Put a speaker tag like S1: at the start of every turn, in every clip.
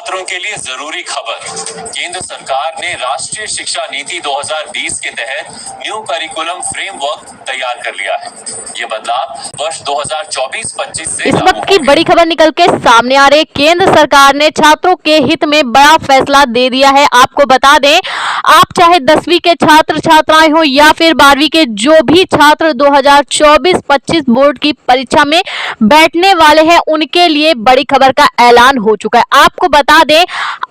S1: छात्रों के लिए जरूरी खबर। केंद्र सरकार ने राष्ट्रीय शिक्षा नीति 2020 के तहत न्यू करिकुलम फ्रेमवर्क तैयार कर लिया है। ये बदलाव वर्ष 2024-25 से
S2: इस वक्त की बड़ी खबर निकल के सामने आ रही है। केंद्र सरकार ने छात्रों के हित में बड़ा फैसला दे दिया है। आपको बता दें, आप चाहे 10वीं के छात्र छात्राएं हो या फिर 12वीं के जो भी छात्र 2024-25 बोर्ड की परीक्षा में बैठने वाले हैं, उनके लिए बड़ी खबर का ऐलान हो चुका है। आपको बता दें,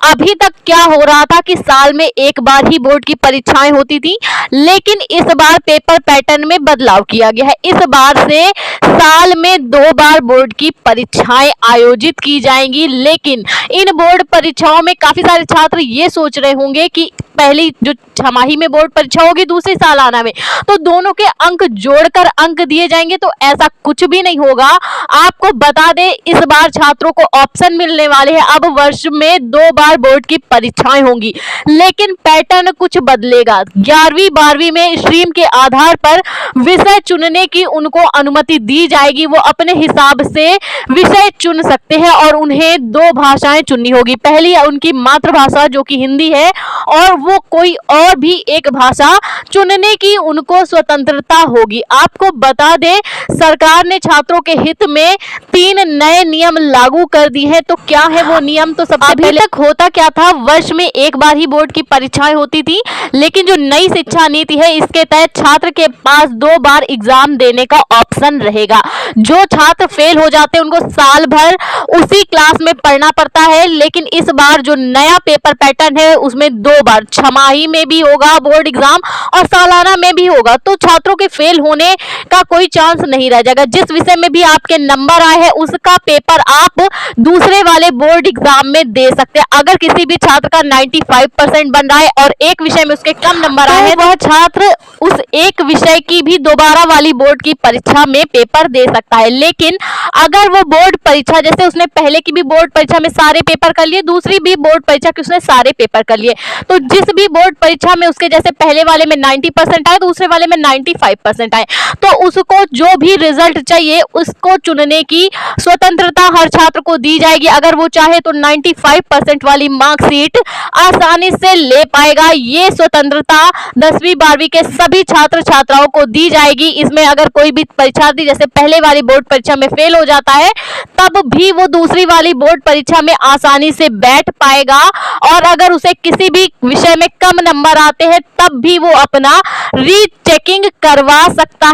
S2: अभी तक क्या हो रहा था कि साल में एक बार ही बोर्ड की परीक्षाएं होती थी, लेकिन इस बार पेपर पैटर्न में बदलाव किया गया है। इस बार से साल में 2 बार बोर्ड की परीक्षाएं आयोजित की जाएंगी। लेकिन इन बोर्ड परीक्षाओं में काफी सारे छात्र ये सोच रहे होंगे कि पहली जो छमाही में बोर्ड परीक्षा होगी, दूसरी सालाना में, तो दोनों के अंक जोड़कर अंक दिए जाएंगे। तो ऐसा कुछ भी नहीं होगा। आपको बता दें, इस बार छात्रों को ऑप्शन मिलने वाले हैं। अब वर्ष में 2 बार बोर्ड की परीक्षाएं होंगी, लेकिन पैटर्न कुछ बदलेगा। 11वीं 12वीं में स्ट्रीम के आधार पर विषय चुनने की उनको अनुमति दी जाएगी। वो अपने हिसाब से विषय चुन सकते हैं और उन्हें 2 भाषाएं चुननी होगी। पहली है उनकी मातृभाषा जो कि हिंदी है, और वो कोई और भी एक भाषा चुनने की उनको स्वतंत्रता होगी। आपको बता दें, सरकार ने छात्रों के हित में 3 नए नियम लागू कर दिए हैं। तो क्या है वो नियम? तो सबसे पहले तक होता क्या था, वर्ष में एक बार ही बोर्ड की परीक्षाएं होती थी, लेकिन जो नई शिक्षा नीति है, इसके तहत छात्र के पास 2 बार एग्जाम देने का ऑप्शन रहेगा। जो छात्र फेल हो जाते हैं, उनको साल भर उसी क्लास में पढ़ना पड़ता है। लेकिन इस बार जो नया पेपर पैटर्न है, उसमें 2 बार, छमाही में भी होगा बोर्ड एग्जाम और सालाना में भी होगा। तो छात्रों के फेल होने का कोई चांस नहीं रह जाएगा। जिस विषय में भी आपके नंबर आए हैं, उसका पेपर आप दूसरे वाले बोर्ड एग्जाम में दे सकते हैं। अगर किसी भी छात्र का 95% बन रहा है और एक विषय में उसके कम नंबर आए हैं, वह छात्र उस एक विषय की भी दोबारा वाली बोर्ड की परीक्षा में पेपर दे सकता है। लेकिन अगर वो बोर्ड परीक्षा, जैसे उसने पहले की भी बोर्ड परीक्षा में सारे पेपर कर लिए, दूसरी भी बोर्ड परीक्षा की उसने सारे पेपर कर लिए, तो जिस भी बोर्ड परीक्षा में उसके जैसे पहले वाले में 90% आए, दूसरे वाले में 95% आए, तो उसको जो भी रिजल्ट चाहिए उसको चुनने की स्वतंत्रता हर छात्र को दी जाएगी। अगर वो चाहे तो 95% वाली मार्कशीट आसानी से ले पाएगा। ये स्वतंत्रता 10वीं 12वीं के सभी छात्र छात्राओं को दी जाएगी। इसमें अगर कोई भी परीक्षार्थी जैसे पहले वाली बोर्ड परीक्षा में फेल हो जाता है, तब भी वो दूसरी वाली बोर्ड परीक्षा में आसानी से बैठ पाएगा। और अगर उसे किसी भी विषय में कम नंबर आते हैं, तब भी वो अपना रीचेकिंग करवा सकता है।